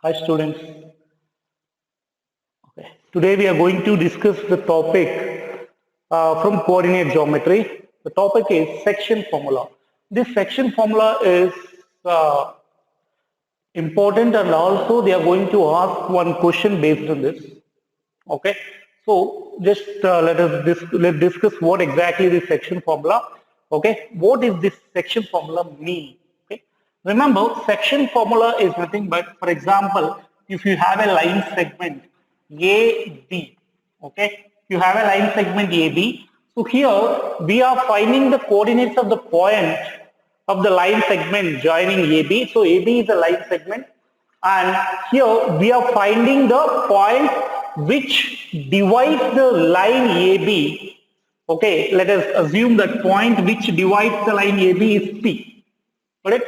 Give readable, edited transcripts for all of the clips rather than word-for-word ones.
Hi students. Okay. Today we are going to discuss the topic from coordinate geometry. The topic is section formula. This section formula is important, and also they are going to ask one question based on this. Okay. So just let's discuss what exactly this section formula. Okay. What is this section formula mean? Okay. Remember, section formula is nothing but, for example, if you have a line segment AB, okay, you have a line segment AB. So here we are finding the coordinates of the point of the line segment joining AB. So AB is a line segment, and here we are finding the point which divides the line AB. Okay, let us assume that point which divides the line AB is P. Correct?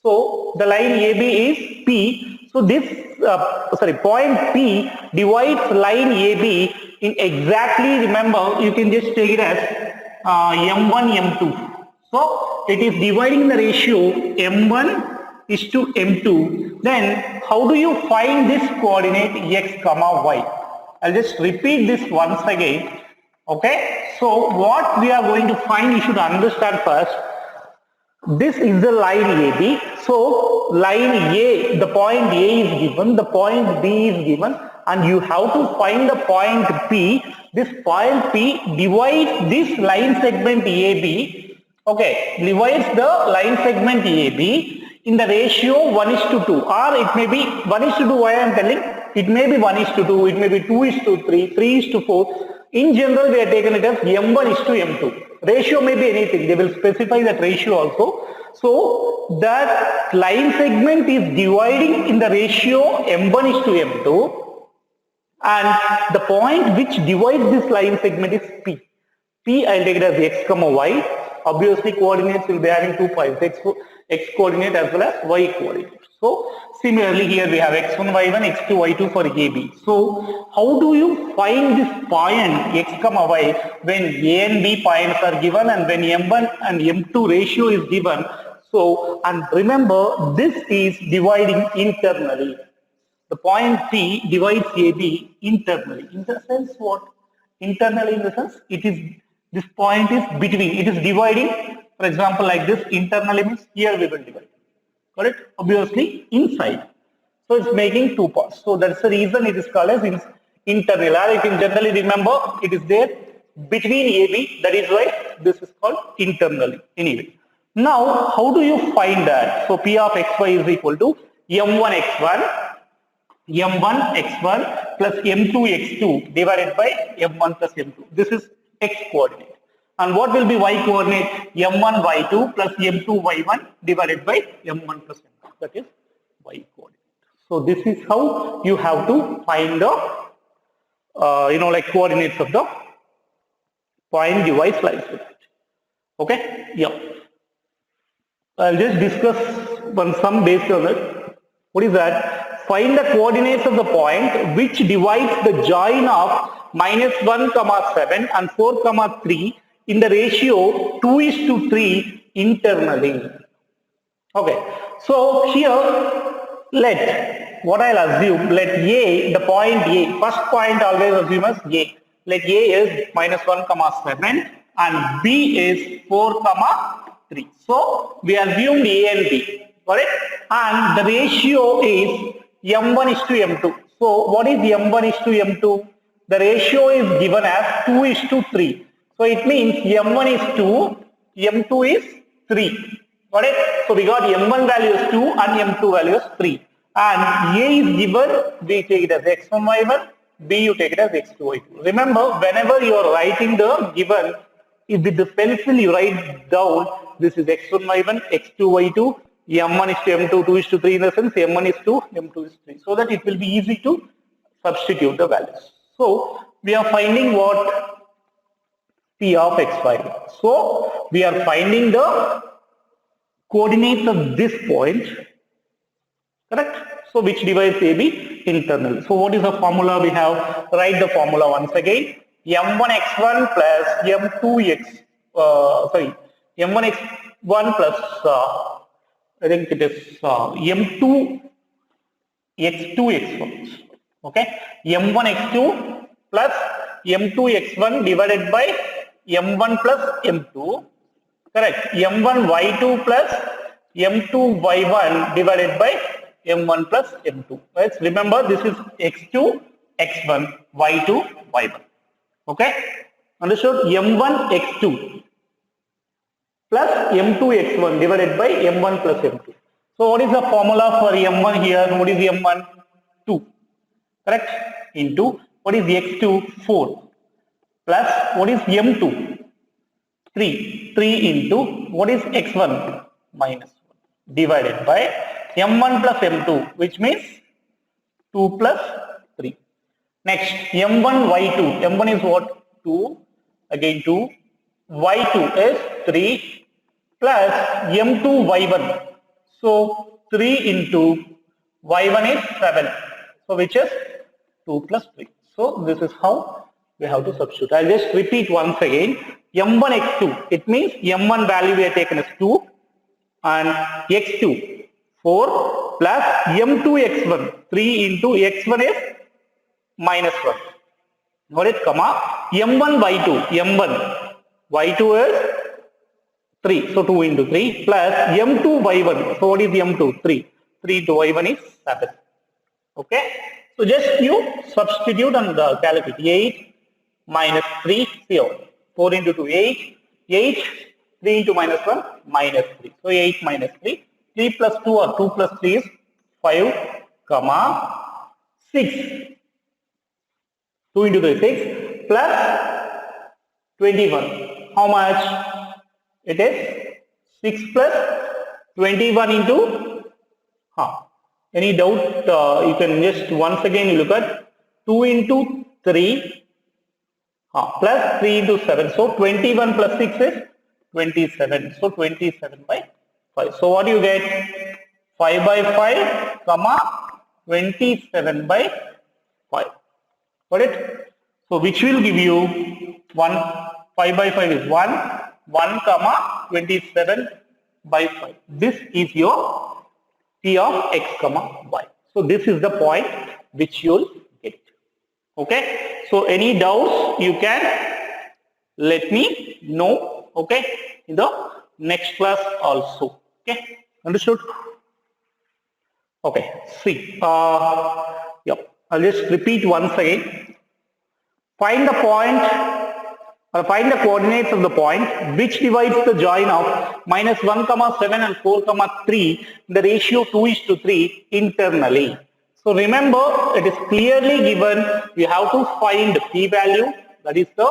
So the line AB is P. So this point P divides line AB in exactly, remember, you can just take it as M1 M2. So it is dividing the ratio M1 is to M2. Then how do you find this coordinate X comma Y? I'll just repeat this once again. Okay, so what we are going to find, you should understand first. This is the line AB. So line A, the point A is given, the point B is given, and you have to find the point P. This point P divides this line segment AB. Okay, divides the line segment AB in the ratio 1:2, or it may be 1:2. Why I am telling? It may be 1:2, it may be 2:3, 3:4. In general, we are taken it as M1 is to M2. Ratio may be anything. They will specify that ratio also. So that line segment is dividing in the ratio M1 is to M2, and the point which divides this line segment is P. P, I'll take it as X comma Y. Obviously, coordinates will be having 2 points, X coordinate as well as Y coordinate. So similarly here we have X1, Y1, X2, Y2 for AB. So how do you find this point X comma Y when A and B points are given and when M1 and M2 ratio is given? So, and remember, this is dividing internally. The point P divides AB internally. In the sense what? Internally, in the sense it is, this point is between, it is dividing. For example, like this, internally means here we will divide. Correct? Obviously inside. So it's making two parts. So that's the reason it is called as internal. Or you can generally remember it is there between AB. That is why this is called internally. Anyway. Now, how do you find that? So P of xy is equal to M1 x1 M1 x1 plus M2 x2 divided by M1 plus M2. This is x coordinate. And what will be y coordinate? M1 y2 plus M2 y1 divided by M1 plus M2. That is y coordinate. So this is how you have to find the like coordinates of the point device like that. Okay? Yeah. I'll just discuss one sum based on it. What is that? Find the coordinates of the point which divides the join of -1, 7 and 4, 3 in the ratio 2:3 internally. Okay. So here what I'll assume, let A, the point A, first point always assume as A. Let A is -1, 7 and B is 4, 3. So we assumed A and B, correct? And the ratio is M1 is to M2. So what is M1 is to M2? The ratio is given as 2:3. So it means M1 is 2, M2 is 3. Correct? So we got M1 value is 2 and M2 value is 3. And A is given, we take it as X1, Y1, B you take it as X2, Y2. Remember, whenever you are writing the given, with the pencil you write down, this is X1, Y1, X2, Y2, M1 is to M2, 2 is to 3 in the sense, M1 is 2, M2 is 3. So that it will be easy to substitute the values. So we are finding what? P of xy. So we are finding the coordinates of this point, correct? So which divides AB internally. So what is the formula we have? Write the formula once again. M1x1 plus M1x1 plus I think it is M2 x2 x1. Okay, m1 x2 plus m2 x1 divided by m1 plus m2. Correct. m1 y2 plus m2 y1 divided by m1 plus m2. Let's remember this is x2 x1 y2 y1. Okay, understood? m1 x2 plus m2 x1 divided by m1 plus m2. So what is the formula for m1 here? What is m1? 2. Correct? Into what is x2? 4. Plus what is m2? 3. 3 into what is x1? Minus 1 divided by m1 plus m2, which means 2 plus 3. Next, m1 y2. m1 is what? 2. Again 2. y2 is 3 plus m2 y1. So 3 into y1 is 7. So which is 2 plus 3. So this is how we have to substitute. I'll just repeat once again. m1 x2. It means m1 value we have taken as 2 and x2 4 plus m2 x1 3 into x1 is minus 1. Got it? Comma m1 y2. m1 y2 is 3. So 2 into 3 plus m2 y1. So what is m2? 3. 3 into y1 is 7. Okay. So just you substitute and calculate. 8 minus 3 0. 4 into 2 8. 8 3 into minus 1 minus 3. So 8 minus 3. 3 plus 2 or 2 plus 3 is 5 comma 6. 2 into 3 6 plus 21. How much? It is 6 plus 21 into any doubt? You can just once again look at 2 into 3 plus 3 into 7. So 21 plus 6 is 27. So 27 by 5. So what do you get? 5 by 5 comma 27 by 5. Got it? So which will give you 1. 5 by 5 is 1. 1 comma 27 by 5. This is your P of x comma y. So this is the point which you'll get. Okay. So any doubts you can let me know. Okay. In the next class also. Okay. Understood? Okay. See. Yep. I'll just repeat once again. Find the point or find the coordinates of the point which divides the join of minus 1 comma 7 and 4 comma 3 in the ratio 2:3 internally. So remember, it is clearly given. You have to find p value. That is the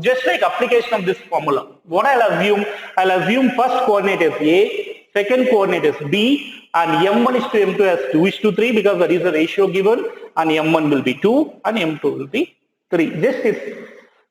just like application of this formula. What I'll assume first coordinate is a, second coordinate is b, and m1 is to m2 as 2:3 because that is the ratio given, and m1 will be 2 and m2 will be 3. This is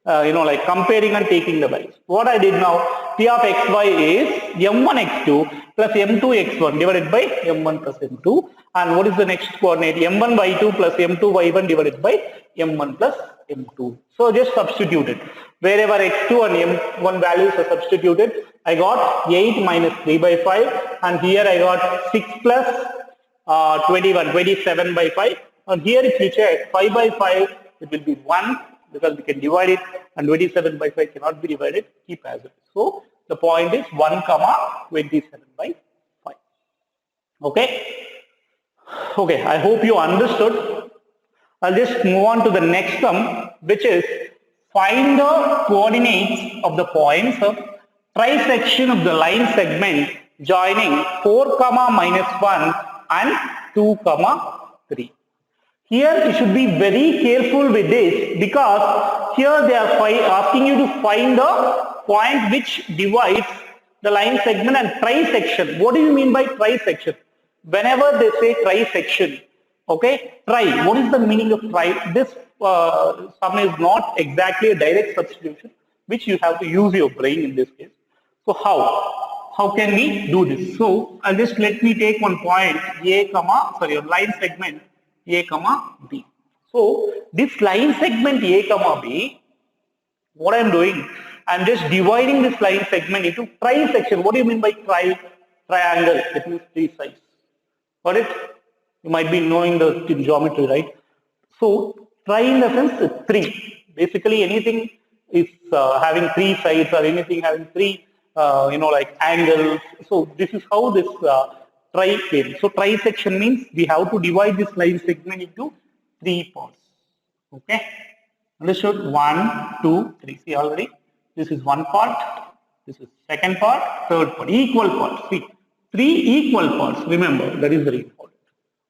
like comparing and taking the values. What I did now, p of xy is m1 x2 plus m2 x1 divided by m1 plus m2, and what is the next coordinate? m1 y2 plus m2 y1 divided by m1 plus m2. So just substitute it. Wherever x2 and m1 values are substituted, I got 8 minus 3 by 5, and here I got 6 plus 27 by 5, and here if you check 5 by 5, it will be 1 because we can divide it, and 27 by 5 cannot be divided. Keep as it is. So the point is 1 comma 27 by 5. Okay. Okay. I hope you understood. I'll just move on to the next sum, which is find the coordinates of the points of trisection of the line segment joining 4 comma minus 1 and 2 comma 3. Here you should be very careful with this because here they are asking you to find the point which divides the line segment and trisection. What do you mean by trisection? Whenever they say trisection, okay, tri, what is the meaning of tri? This sum is not exactly a direct substitution, which you have to use your brain in this case. So how can we do this? So I'll just let me take one point a comma line segment a comma b. So this line segment a comma b, what I am doing, I am just dividing this line segment into trisection. What do you mean by triangle? It means 3 sides. Got it? You might be knowing the geometry, right? So tri in the sense 3. Basically anything is having 3 sides or anything having 3, like angles. So this is how this tri came. So trisection means we have to divide this line segment into 3 parts. Okay. Understood? 1, 2, 3. See already? This is one part. This is second part, third part. Equal parts. See, 3 equal parts. Remember, that is very important.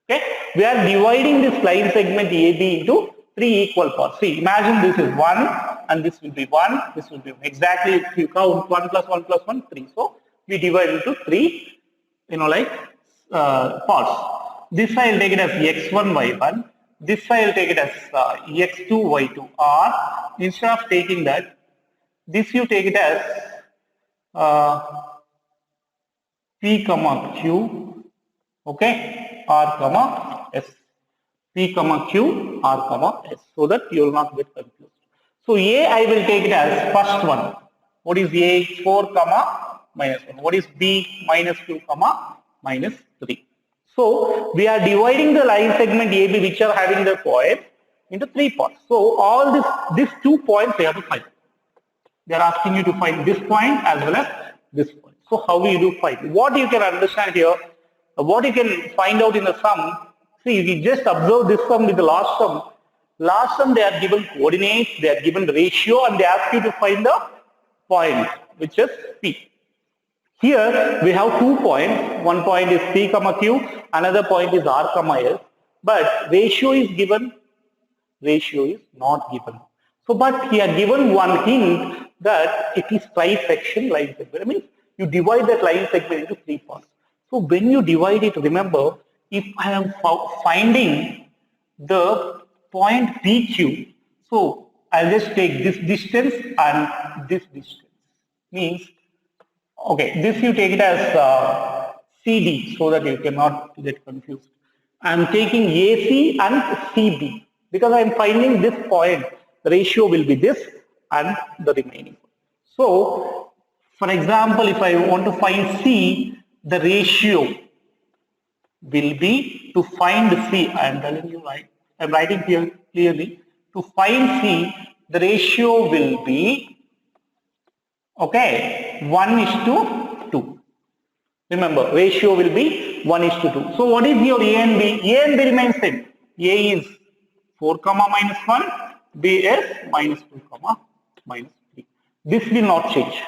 Okay, we are dividing this line segment AB into 3 equal parts. See, imagine this is 1 and this will be 1, this will be 1. Exactly, if you count 1 plus 1 plus 1, 3. So, we divide into 3, parts. This I will take it as x1, y1. This I will take it as x2, y2. Or, instead of taking that, this you take it as P comma Q, okay, R comma S. P comma Q, R comma S, so that you will not get confused. So A I will take it as first one. What is A? 4 comma minus 1. What is B? Minus 2 comma minus 3. So we are dividing the line segment AB which are having the point into 3 parts. So all these 2 points we have to find. They are asking you to find this point as well as this point. So how will you do find? What you can understand here, what you can find out in the sum, see, if you just observe this sum with the last sum they are given coordinates, they are given ratio, and they ask you to find the point, which is P. Here we have 2 points, one point is P comma Q, another point is R comma S, but ratio is given, ratio is not given. So, but he had given one hint that it is trisection line segment. I mean, you divide that line segment into 3 parts. So, when you divide it, remember, if I am finding the point PQ, so I'll just take this distance and this distance. Means, okay, this you take it as CD so that you cannot get confused. I'm taking AC and CB because I'm finding this point. The ratio will be this and the remaining. So, for example, if I want to find C, the ratio will be to find C. I am telling you right. I am writing here clearly. To find C, the ratio will be, okay, 1:2. Remember, ratio will be 1:2. So what is your A and B? A and B remains same. A is 4 comma minus 1, B is minus 2 comma minus 3. This will not change.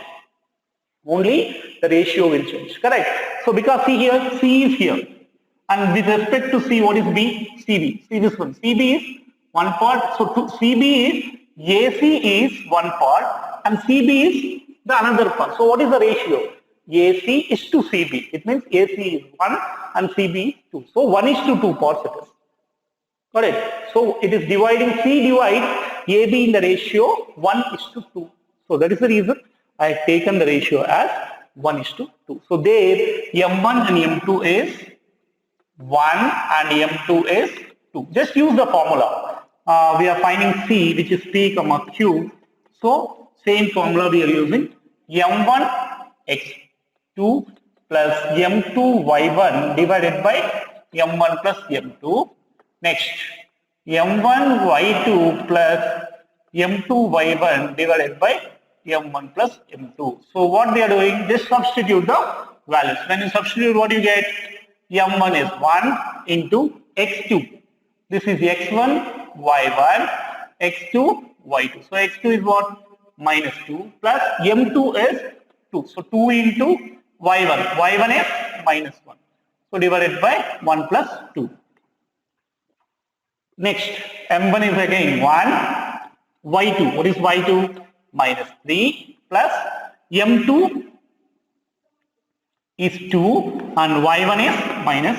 Only the ratio will change. Correct? So because see here, C is here. And with respect to C, what is B? CB. See this one. CB is one part. So CB is, AC is one part and CB is the another part. So what is the ratio? AC is to CB. It means AC is 1 and CB is 2. So 1:2 parts it is. Got it? So it is dividing, C divide AB in the ratio 1:2. So that is the reason I have taken the ratio as 1:2. So there M1 and M2 is 1 and M2 is 2. Just use the formula. We are finding C, which is P comma Q. So same formula we are using. M1 X2 plus M2 Y1 divided by M1 plus M2. Next, M1 Y2 plus M2 Y1 divided by M1 plus M2. So what they are doing, just substitute the values. When you substitute, what you get? M1 is 1 into X2. This is X1, Y1, X2, Y2. So X2 is what? Minus 2 plus M2 is 2. So 2 into Y1. Y1 is minus 1. So divided by 1 plus 2. Next, M1 is again 1. Y2. What is Y2? Minus 3 plus M2 is 2 and Y1 is minus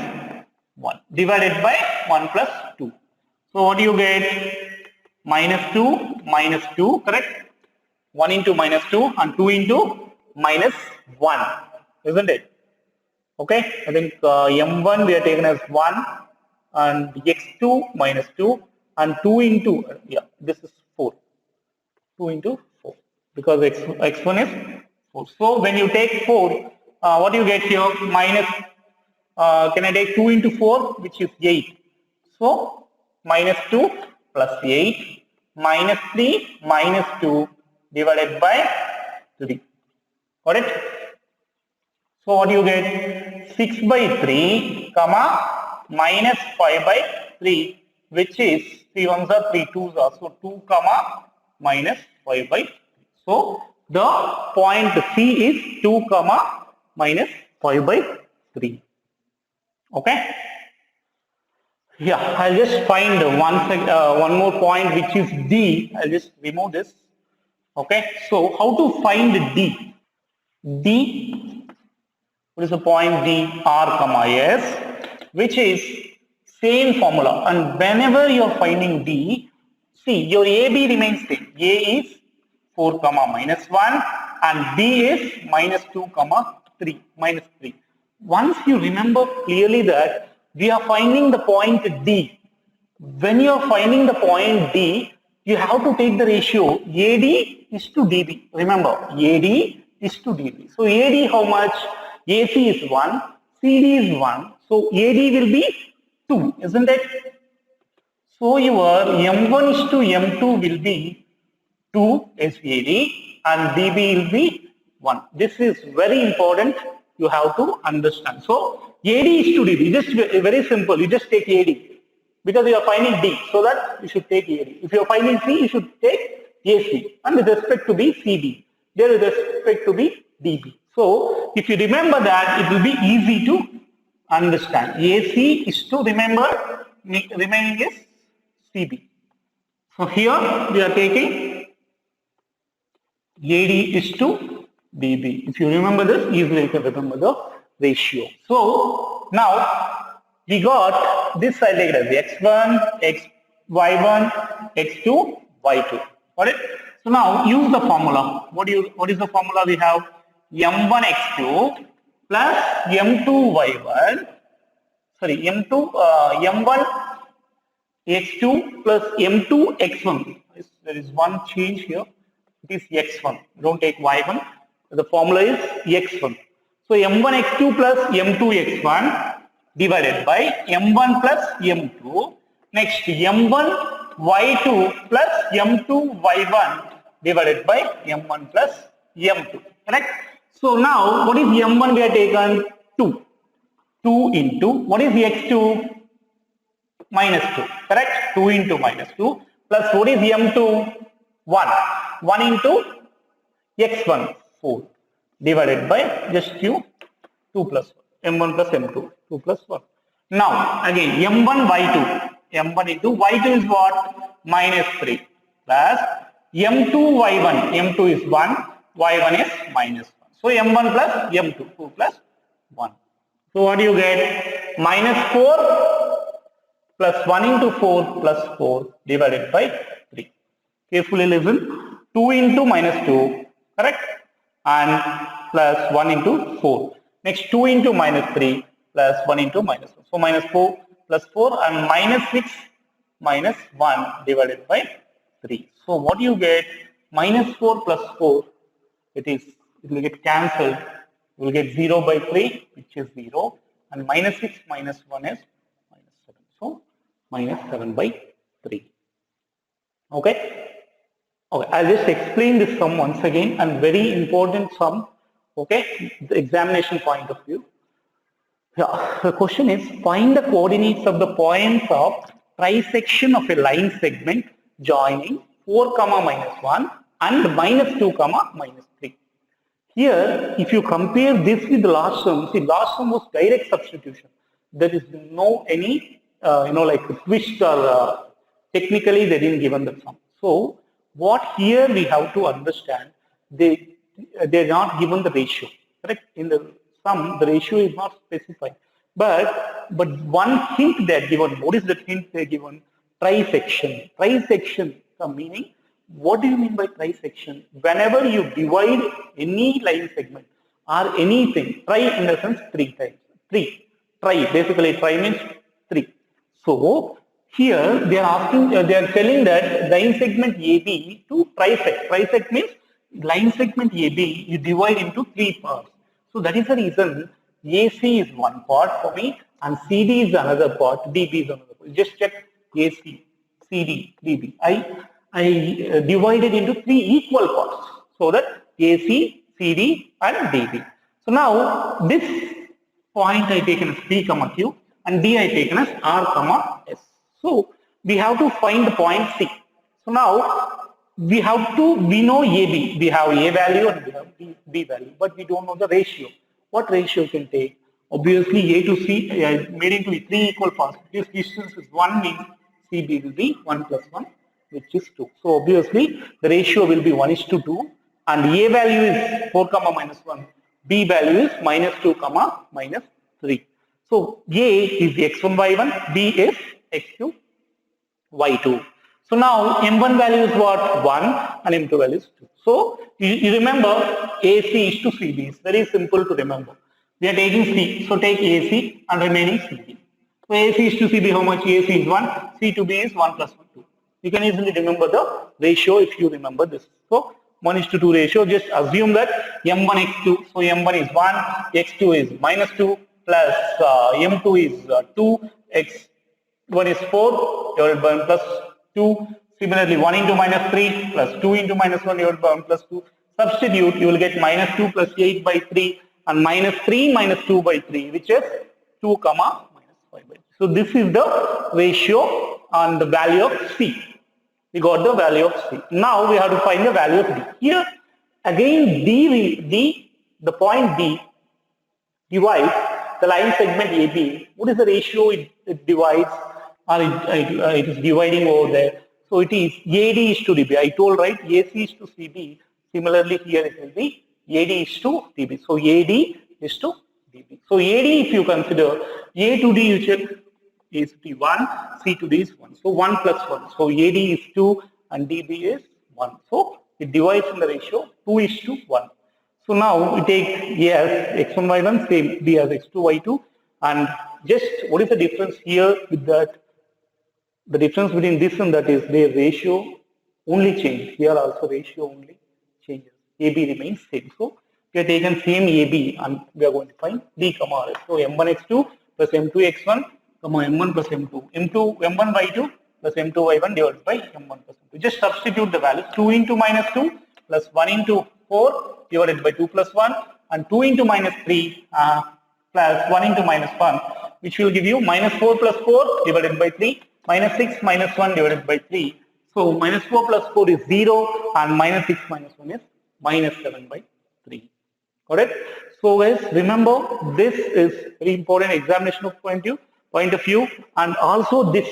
1 divided by 1 plus 2. So what do you get? Minus 2, correct? 1 into minus 2 and 2 into minus 1, isn't it? Okay, I think M1 we are taken as 1 and X2 minus 2 and 2 into, this is 4. 2 into 4 because X1 is 4. So when you take 4, what do you get here? Minus can I take 2 into 4, which is 8. So minus 2 plus 8 minus 3 minus 2 divided by 3. Got it? So what do you get? 6 by 3 comma minus 5 by 3, which is 3 ones are 3 twos are, so 2 comma minus 5 by 3. So the point C is 2 comma minus 5 by 3. Okay. Yeah, I'll just find one more point, which is D. I'll just remove this. Okay. So how to find D? D, what is the point D? R comma S, which is same formula. And whenever you're finding D, see, your AB remains same. A is 4 comma minus 1 and B is minus 2 comma 3 minus 3. Once you remember clearly that we are finding the point D. When you are finding the point D, you have to take the ratio AD is to DB. Remember, AD is to DB. So AD how much? AC is 1, CD is 1. So AD will be 2, isn't it? So your M1 is to M2 will be 2 SAD and DB will be 1. This is very important. You have to understand. So AD is to DB. Just very simple. You just take AD because you are finding D. So that you should take AD. If you are finding C, you should take AC. And with respect to B, CD. There with respect to B, DB. So if you remember that, it will be easy to understand. AC is to remember, remaining is CB. So here we are taking AD is to DB. If you remember this, easily you can remember the ratio. So now we got this side like as x1, y1, x2, y2. Got it? So now use the formula. What is the formula we have? M1 x2 plus M2 y1. Sorry, M1 x2 plus M2 x1. There is one change here. It is x1. Don't take y1. The formula is x1. So M1 x2 plus M2 x1 divided by M1 plus M2. Next M1 y2 plus M2 y1 divided by M1 plus M2. Correct? So now what is M1 we have taken? 2. 2 into what is x2? Minus 2. Correct? 2 into minus 2 plus what is M2? 1. 1 into x1, 4 divided by just q 2 plus 1. M1 plus M2, 2 plus 1. Now again M1 y2. M1 into y2 is what? Minus 3 plus M2 y1. M2 is 1. Y1 is minus 1. So M1 plus M2, 2 plus 1. So what do you get? Minus 4 plus 1 into 4 plus 4 divided by 3. Carefully listen. 2 into minus 2, correct? And plus 1 into 4. Next 2 into minus 3 plus 1 into minus 1. So minus 4 plus 4 and minus 6 minus 1 divided by 3. So what you get? Minus 4 plus 4, it will get cancelled. You will get 0 by 3, which is 0. And minus 6 minus 1 is minus 7. So minus 7 by 3. Okay? Okay, I'll just explain this sum once again, and very important sum, okay, the examination point of view. Yeah, the question is, find the coordinates of the points of trisection of a line segment joining 4 comma minus 1 and minus 2 comma minus 3. Here, if you compare this with the last sum, see, last sum was direct substitution. There is no any, like twist or technically they didn't given the sum. So, what here we have to understand, they're not given the ratio, correct? In the sum, the ratio is not specified. But one hint they're given. What is the hint they're given? Trisection. Trisection, the meaning, what do you mean by trisection? Whenever you divide any line segment or anything, tri in the sense 3 times. 3. Tri, basically tri means 3. So, here they are asking, they are telling that line segment AB to trisect. Trisect means line segment AB you divide into 3 parts. So that is the reason AC is one part for me and CD is another part, DB is another part. Just check AC, CD, DB. I divided into 3 equal parts so that AC, CD and DB. So now this point I taken as P comma Q and D I taken as R comma S. So we have to find the point C. So now we know AB, we have A value and we have B value, but we don't know the ratio. What ratio can take? Obviously A to C made into 3 equal parts. This distance is 1 means CB will be 1 plus 1, which is 2. So obviously the ratio will be 1:2 and A value is 4 comma minus 1. B value is minus 2 comma minus 3. So A is x1 y1, B is x2 y2. So now M1 value is what? 1 and M2 value is 2. So you remember AC is to CB. It's very simple to remember. We are taking C. So take AC and remaining CB. So AC is to CB how much? AC is 1. C to B is 1 plus 1, 2. You can easily remember the ratio if you remember this. So 1:2 ratio, just assume that M1 X2. So M1 is 1, X2 is minus 2 plus M2 is 2, X1 is 4 divided by 1 plus 2. Similarly, 1 into minus 3 plus 2 into minus 1 divided by 1 plus 2. Substitute, you will get minus 2 plus 8 by 3 and minus 3 minus 2 by 3, which is 2 comma minus 5 by 3. So this is the ratio and the value of C. We got the value of C. Now we have to find the value of D. Here again the point D divides the line segment AB. What is the ratio it divides or it is dividing over there? So it is AD is to DB. I told right AC is to CB. Similarly here it will be AD is to DB. So AD is to DB. So AD if you consider A to D you check is to 1, C to D is 1. So 1 plus 1. So AD is 2 and DB is 1. So it divides in the ratio 2:1. So now we take A as x1 y1, same B as x2 y2, and just what is the difference here with that? The difference between this and that is their ratio only changes. Here also ratio only changes. AB remains same. So we have taken same AB and we are going to find D comma R. So M1 x2 plus M2 x1 comma M1 plus M2. M1 y2 plus M2 y1 divided by M1 plus M2. Just substitute the values. 2 into minus 2 plus 1 into 4 divided by 2 plus 1 and 2 into minus 3 plus 1 into minus 1, which will give you minus 4 plus 4 divided by 3 minus 6 minus 1 divided by 3. So minus 4 plus 4 is 0 and minus 6 minus 1 is minus 7 by 3. Got it? So guys, remember this is very important examination point of view and also this.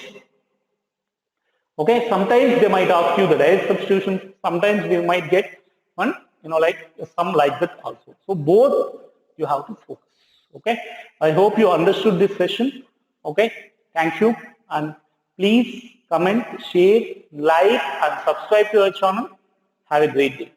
Okay, sometimes they might ask you the direct substitution, sometimes we might get one, like some like that also. So both you have to focus. Okay, I hope you understood this session. Okay, thank you and please comment, share, like and subscribe to our channel. Have a great day.